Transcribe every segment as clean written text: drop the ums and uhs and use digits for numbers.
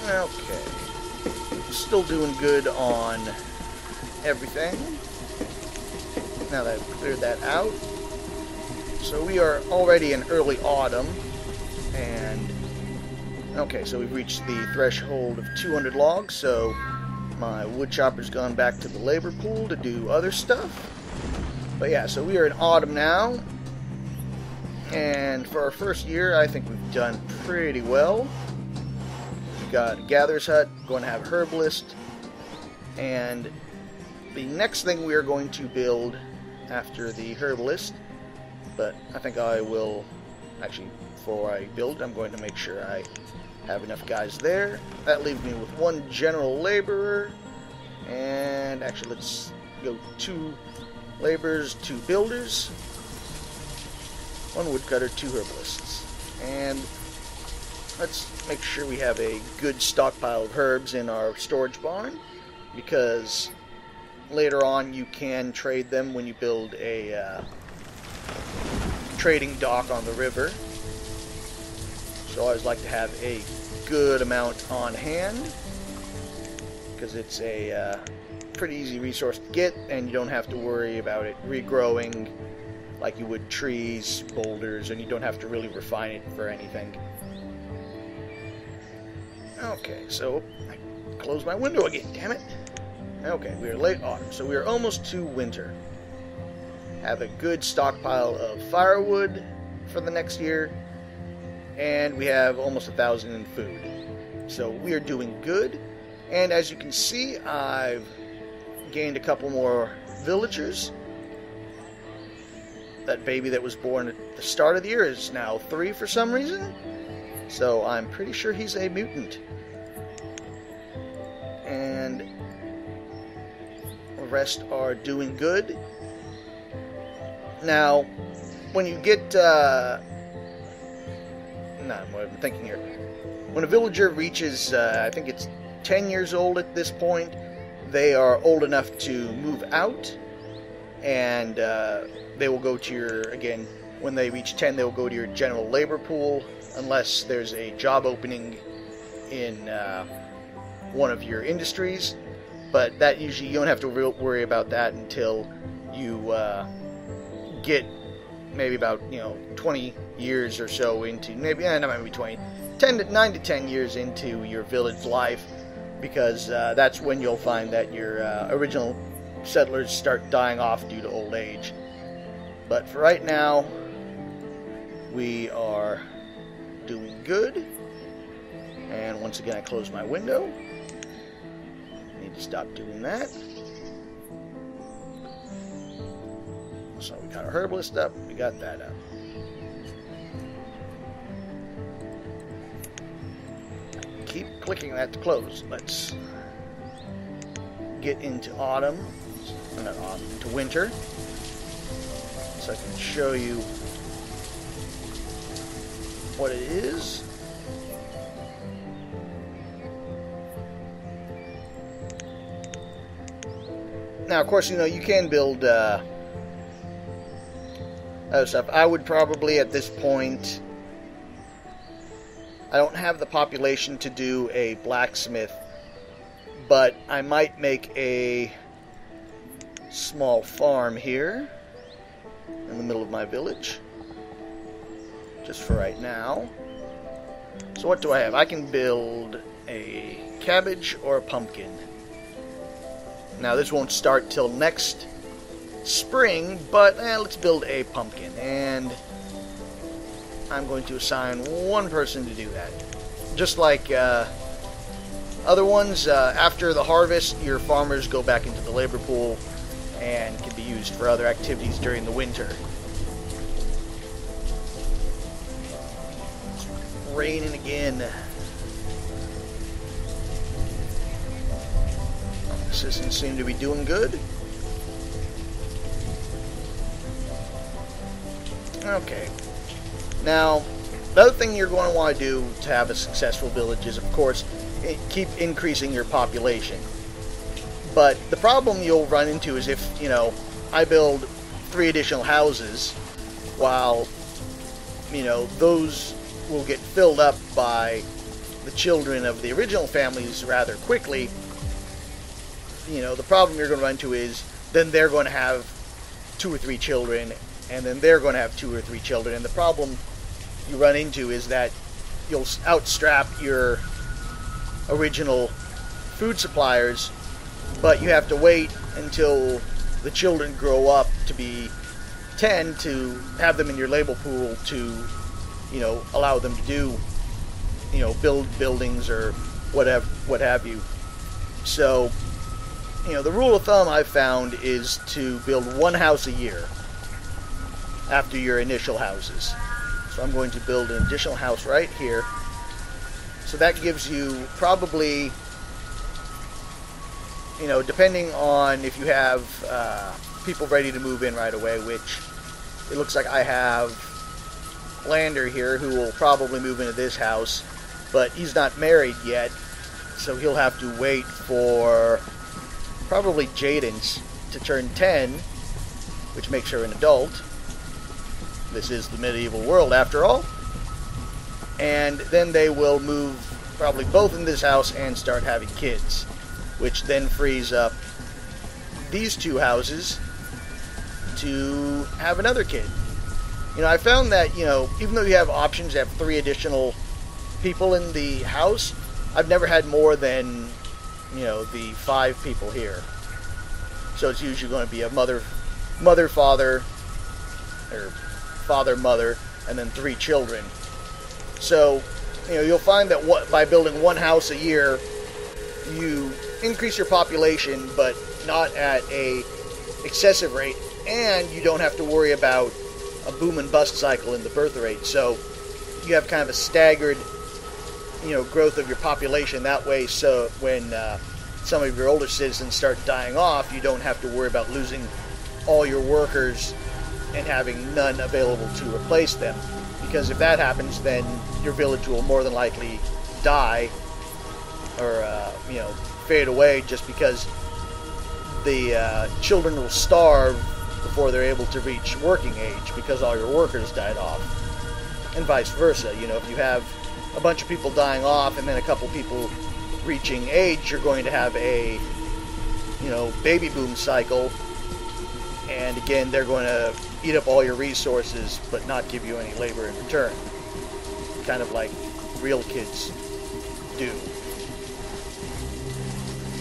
Okay. Still doing good on everything. Now that I've cleared that out. So we are already in early autumn. And okay, so we've reached the threshold of 200 logs, so my wood chopper's gone back to the labor pool to do other stuff. But yeah, so we are in autumn now. And for our first year, I think we've done pretty well. We've got a gatherer's hut, going to have a herbalist. And the next thing we are going to build after the herbalist, but I think I will, actually, before I build, I'm going to make sure I have enough guys there. That leaves me with one general laborer, and actually let's go 2 laborers, 2 builders, 1 woodcutter, 2 herbalists. And let's make sure we have a good stockpile of herbs in our storage barn, because later on you can trade them when you build a trading dock on the river. So I always like to have a good amount on hand, because it's a pretty easy resource to get, and you don't have to worry about it regrowing like you would trees, boulders, and you don't have to really refine it for anything. Okay, so I closed my window again, damn it. Okay, we are late autumn, so we are almost to winter. Have a good stockpile of firewood for the next year, and we have almost 1,000 in food. So we are doing good, and as you can see, I've gained a couple more villagers. That baby that was born at the start of the year is now 3 for some reason, so I'm pretty sure he's a mutant. And the rest are doing good. Now, when you get, what I'm thinking here. When a villager reaches, I think it's 10 years old at this point, they are old enough to move out, and they will go to your, again, when they reach 10, they will go to your general labor pool, unless there's a job opening in one of your industries. But that usually, you don't have to worry about that until you get maybe about 20 years or so into, maybe not maybe 20, 9 to 10 years into your village life, because that's when you'll find that your original settlers start dying off due to old age. But for right now, we are doing good. And once again, I close my window. Need to stop doing that. So we got our herbalist up, we got that up. Keep clicking that to close. Let's get into autumn, not autumn, into winter, so I can show you what it is. Now, of course, you can build other stuff. I would probably, at this point, I don't have the population to do a blacksmith, but I might make a small farm here in the middle of my village, just for right now. So what do I have? I can build a cabbage or a pumpkin. Now this won't start till next spring, but let's build a pumpkin, and I'm going to assign one person to do that. Just like other ones, after the harvest, your farmers go back into the labor pool and can be used for other activities during the winter. It's raining again. Assistants seem to be doing good. Okay. Now, the other thing you're going to want to do to have a successful village is, of course, keep increasing your population. But the problem you'll run into is if, I build 3 additional houses, while, those will get filled up by the children of the original families rather quickly, you know, the problem you're going to run into is then they're going to have 2 or 3 children, and then they're going to have 2 or 3 children. And the problem you run into is that you'll outstrap your original food suppliers, but you have to wait until the children grow up to be 10 to have them in your label pool to, you know, allow them to do, you know, build buildings or whatever, what have you. So, you know, the rule of thumb I've found is to build 1 house a year after your initial houses. So I'm going to build an additional house right here. So that gives you probably, you know, depending on if you have people ready to move in right away, which it looks like I have Lander here who will probably move into this house, but he's not married yet, so he'll have to wait for probably Jaden's to turn 10, which makes her an adult. This is the medieval world after all. And then they will move probably both in this house and start having kids, which then frees up these 2 houses to have another kid. You know, I found that, you know, even though you have options to have 3 additional people in the house, I've never had more than, you know, the 5 people here. So it's usually going to be a mother, father, or father, mother, and then 3 children. So, you know, you'll find that by building 1 house a year, you increase your population, but not at a excessive rate, and you don't have to worry about a boom and bust cycle in the birth rate. So you have kind of a staggered, you know, growth of your population that way. So when some of your older citizens start dying off, you don't have to worry about losing all your workers and having none available to replace them. Because if that happens, then your village will more than likely die or, you know, fade away, just because the children will starve before they're able to reach working age because all your workers died off. And vice versa. You know, if you have a bunch of people dying off and then a couple people reaching age, you're going to have a, you know, baby boom cycle. And again, they're going to eat up all your resources but not give you any labor in return. Kind of like real kids do.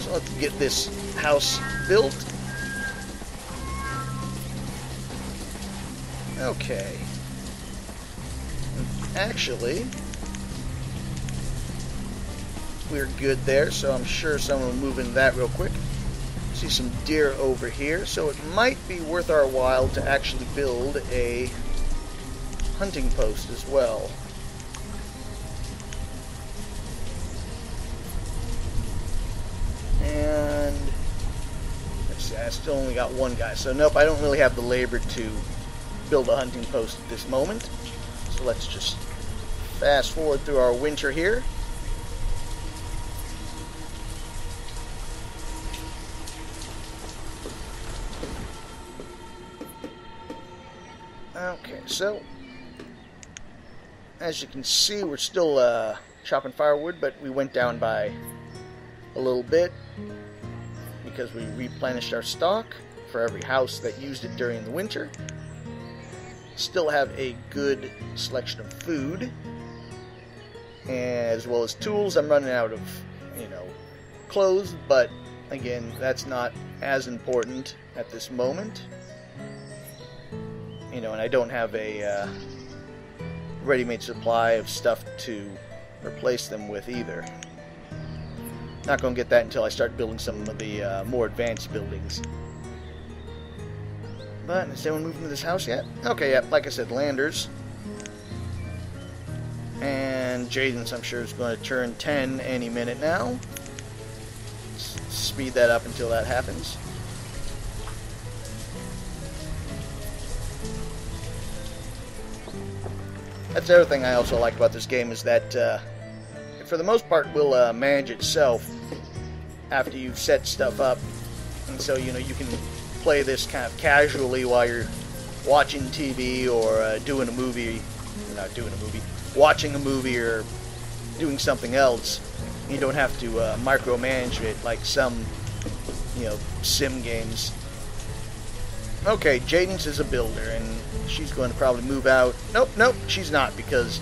So let's get this house built. Okay. Actually, we're good there, so I'm sure someone will move into that real quick. See some deer over here, so it might be worth our while to actually build a hunting post as well. And let's see, I still only got 1 guy, so nope, I don't really have the labor to build a hunting post at this moment. So let's just fast forward through our winter here. Okay, so as you can see, we're still chopping firewood, but we went down by a little bit because we replenished our stock for every house that used it during the winter. Still have a good selection of food, as well as tools. I'm running out of, you know, clothes, but again, that's not as important at this moment. You know, and I don't have a ready-made supply of stuff to replace them with either. Not going to get that until I start building some of the more advanced buildings. But is anyone moving to this house yet? Okay, yeah, like I said, Landers. And Jaden's, I'm sure, is going to turn 10 any minute now. Let's speed that up until that happens. That's the other thing I also like about this game, is that for the most part will manage itself after you've set stuff up. And so, you know, you can play this kind of casually while you're watching TV or doing a movie. Not doing a movie. Watching a movie or doing something else. You don't have to micromanage it like some, sim games. Okay, Jaden's is a builder, and she's going to probably move out. Nope, she's not, because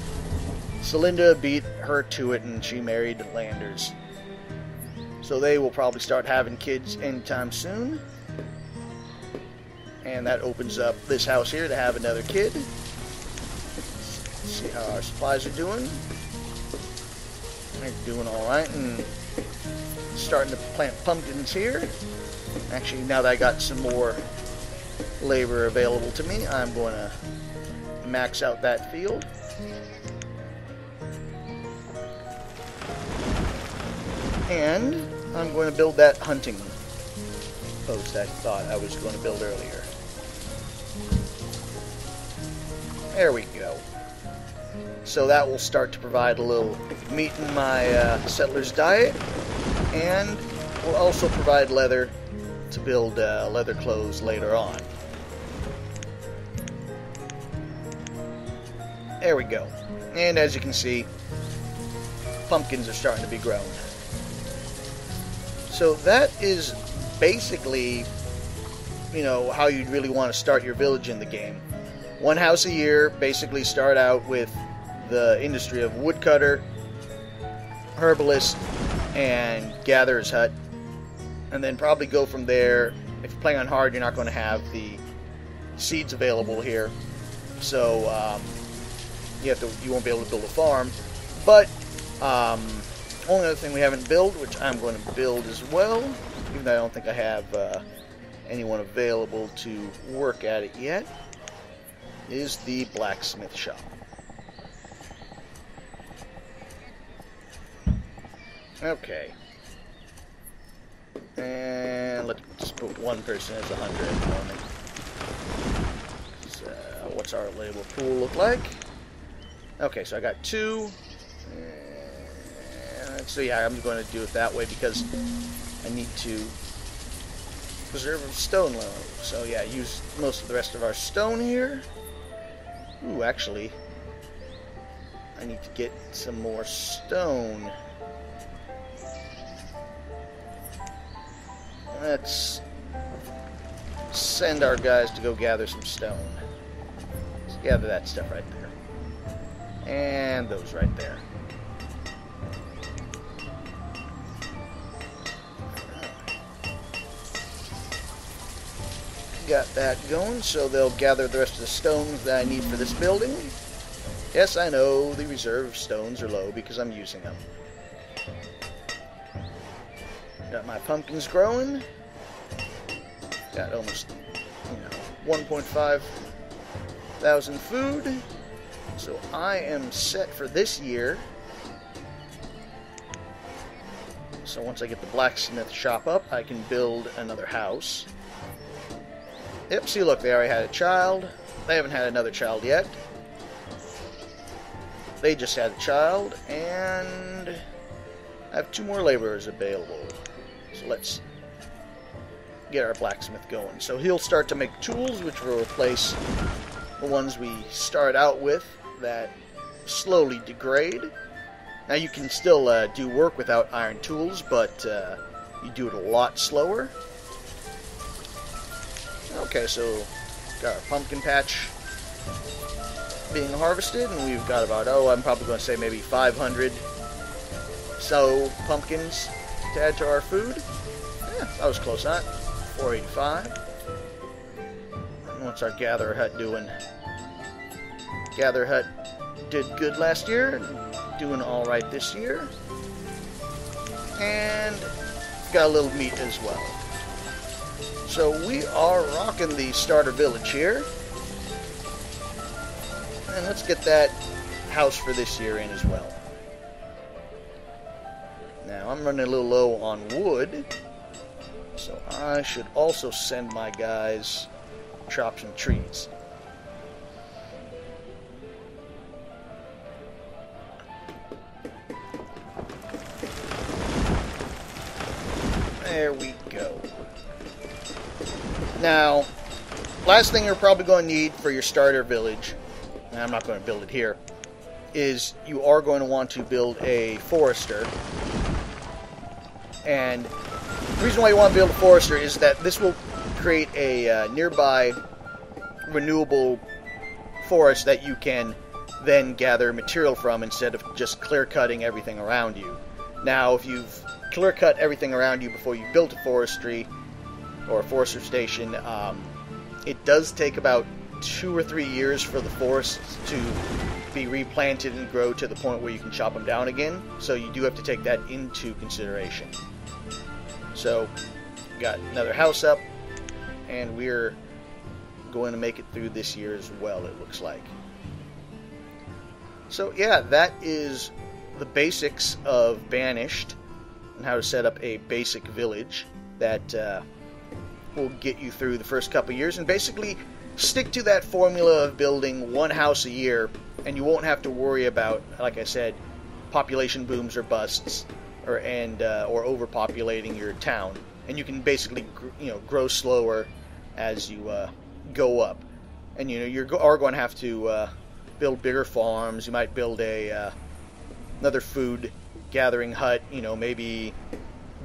Celinda beat her to it, and she married Landers. So they will probably start having kids anytime soon. And that opens up this house here to have another kid. Let's see how our supplies are doing. They're doing alright, and starting to plant pumpkins here. Actually, now that I got some more labor available to me, I'm going to max out that field. And I'm going to build that hunting post I thought I was going to build earlier. There we go. So that will start to provide a little meat in my settler's diet, and will also provide leather to build leather clothes later on. There we go. And as you can see, pumpkins are starting to be grown. So that is basically, how you'd really want to start your village in the game. One house a year, basically start out with the industry of woodcutter, herbalist, and gatherer's hut. And then probably go from there. If you're playing on hard, you're not going to have the seeds available here. So you won't be able to build a farm. But only other thing we haven't built, which I'm going to build as well, even though I don't think I have anyone available to work at it yet, is the blacksmith shop. Okay. And let's just put one person as a hunter at the moment. So, what's our labor pool look like? Okay, so I got 2. So yeah, I'm going to do it that way because I need to preserve stone low. So yeah, use most of the rest of our stone here. Ooh, actually, I need to get some more stone. Let's send our guys to go gather some stone. Let's gather that stuff right there. And those right there. Got that going, so they'll gather the rest of the stones that I need for this building. Yes, I know the reserve stones are low because I'm using them. Got my pumpkins growing. Got almost, 1.5 thousand food. So I am set for this year. So once I get the blacksmith shop up, I can build another house. Yep, see, look, they already had a child. They haven't had another child yet. They just had a child, and I have 2 more laborers available. So let's get our blacksmith going. So he'll start to make tools, which will replace the ones we start out with that slowly degrade. Now you can still do work without iron tools, but you do it a lot slower. Okay, so got our pumpkin patch being harvested, and we've got about, I'm probably going to say maybe 500 so pumpkins to add to our food. Yeah, that was close, huh? 485. And what's our gatherer hut doing? Gatherer hut did good last year, doing alright this year. And got a little meat as well. So we are rocking the starter village here. And let's get that house for this year in as well. Now I'm running a little low on wood, so I should also send my guys chop some trees. There we go. Now, last thing you're probably going to need for your starter village, and I'm not going to build it here, is you are going to want to build a forester. And the reason why you want to build a forester is that this will create a nearby renewable forest that you can then gather material from instead of just clear-cutting everything around you. Now, if you've clear-cut everything around you before you built a forestry or a forester station, it does take about 2 or 3 years for the forests to be replanted and grow to the point where you can chop them down again. So you do have to take that into consideration. So, got another house up, and we're going to make it through this year as well, it looks like. So yeah, that is the basics of Banished and how to set up a basic village that will get you through the first couple of years. And basically, stick to that formula of building one house a year, and you won't have to worry about, like I said, population booms or busts, or overpopulating your town. And you can basically, grow slower as you go up. And you are going to have to build bigger farms. You might build another food gathering hut. Maybe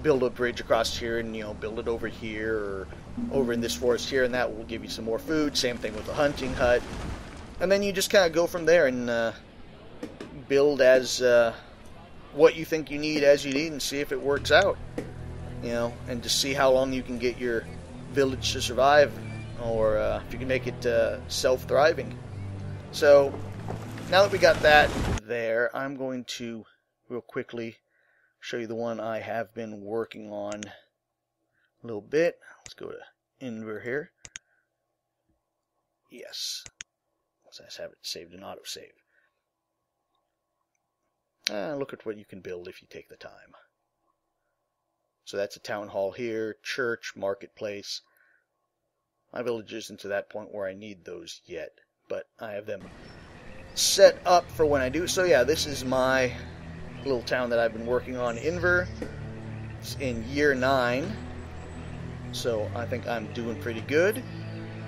build a bridge across here and build it over here or over in this forest here, and that will give you some more food. Same thing with the hunting hut. And then you just kind of go from there and build as what you think you need as you need, and see if it works out. And just see how long you can get your village to survive, or if you can make it self-thriving. So, now that we got that there, I'm going to real quickly show you the one I have been working on a little bit. Let's go to Inver here. Yes. Let's have it saved in autosave. Look at what you can build if you take the time. So that's a town hall here, church, marketplace. My village isn't to that point where I need those yet, but I have them set up for when I do. So yeah, this is my little town that I've been working on, Inver. It's in year 9, so I think I'm doing pretty good.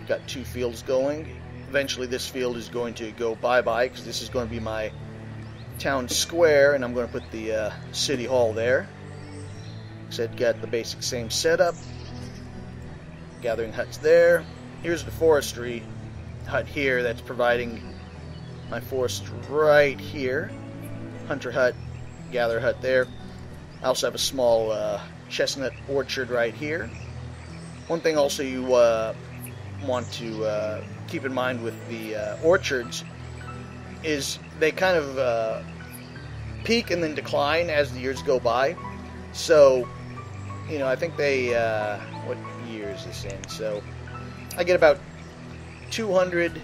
Got 2 fields going. Eventually this field is going to go bye-bye, because this is going to be my town square, and I'm going to put the city hall there. Said got the basic same setup. Gathering huts there. Here's the forestry hut here that's providing my forest right here. Hunter hut, gather hut there. I also have a small chestnut orchard right here. One thing also you want to keep in mind with the orchards is they kind of peak and then decline as the years go by. So, I think they, what year is this in? So, I get about 200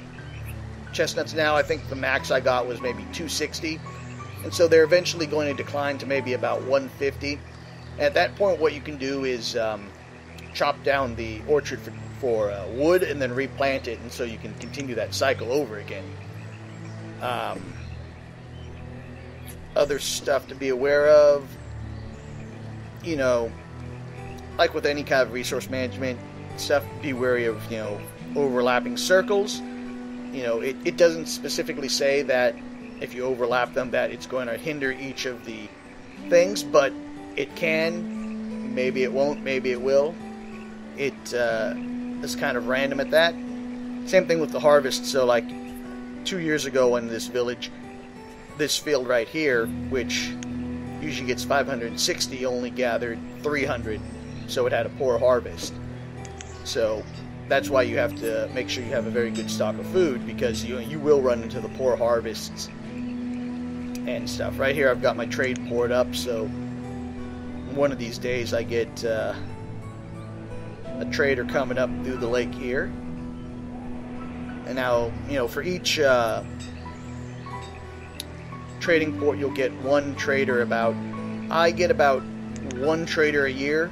chestnuts now. I think the max I got was maybe 260. And so they're eventually going to decline to maybe about 150. And at that point, what you can do is chop down the orchard for wood and then replant it, and so you can continue that cycle over again. Other stuff to be aware of, like with any kind of resource management stuff, be wary of, overlapping circles. It doesn't specifically say that if you overlap them that it's going to hinder each of the things, but it can. Maybe it won't, maybe it will. It is kind of random at that. Same thing with the harvest. So like 2 years ago in this village, this field right here, which usually gets 560, only gathered 300, so it had a poor harvest. So that's why you have to make sure you have a very good stock of food, because you will run into the poor harvests and stuff. Right here I've got my trade port up, so one of these days I get a trader coming up through the lake here. And now, for each trading port you'll get one trader I get about 1 trader a year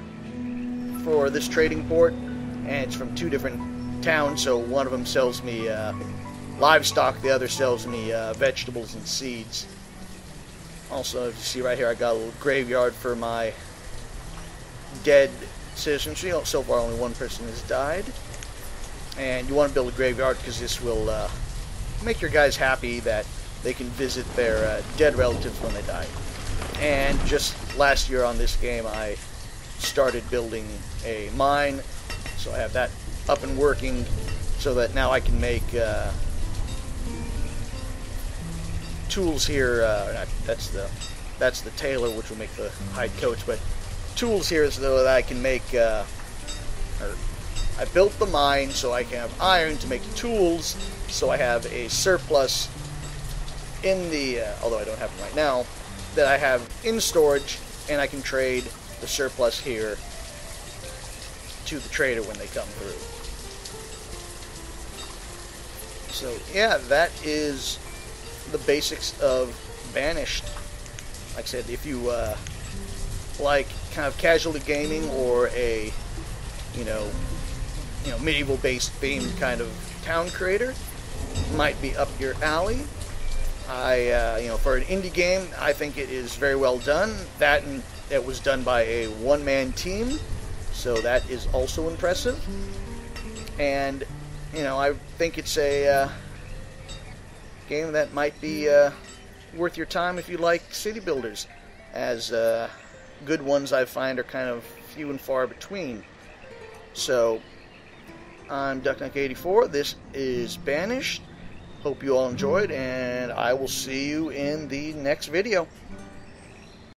for this trading port, and it's from 2 different towns. So one of them sells me livestock, the other sells me vegetables and seeds. Also, if you see right here, I got a little graveyard for my dead citizens. So far only 1 person has died. And you want to build a graveyard because this will make your guys happy that they can visit their dead relatives when they die. And just last year on this game, I started building a mine, so I have that up and working, so that now I can make tools here. That's the tailor, which will make the hide coats, but tools here so that I can make. I built the mine so I can have iron to make tools, so I have a surplus in the, although I don't have them right now, that I have in storage, and I can trade the surplus here to the trader when they come through. So yeah, that is the basics of Banished. Like I said, if you like kind of casual gaming or a medieval-based themed kind of town creator, might be up your alley. For an indie game, I think it is very well done. And it was done by a one-man team, so that is also impressive. And I think it's a game that might be worth your time if you like city builders, as good ones I find are kind of few and far between. So, I'm Ducknuck84, this is Banished. Hope you all enjoyed, and I will see you in the next video.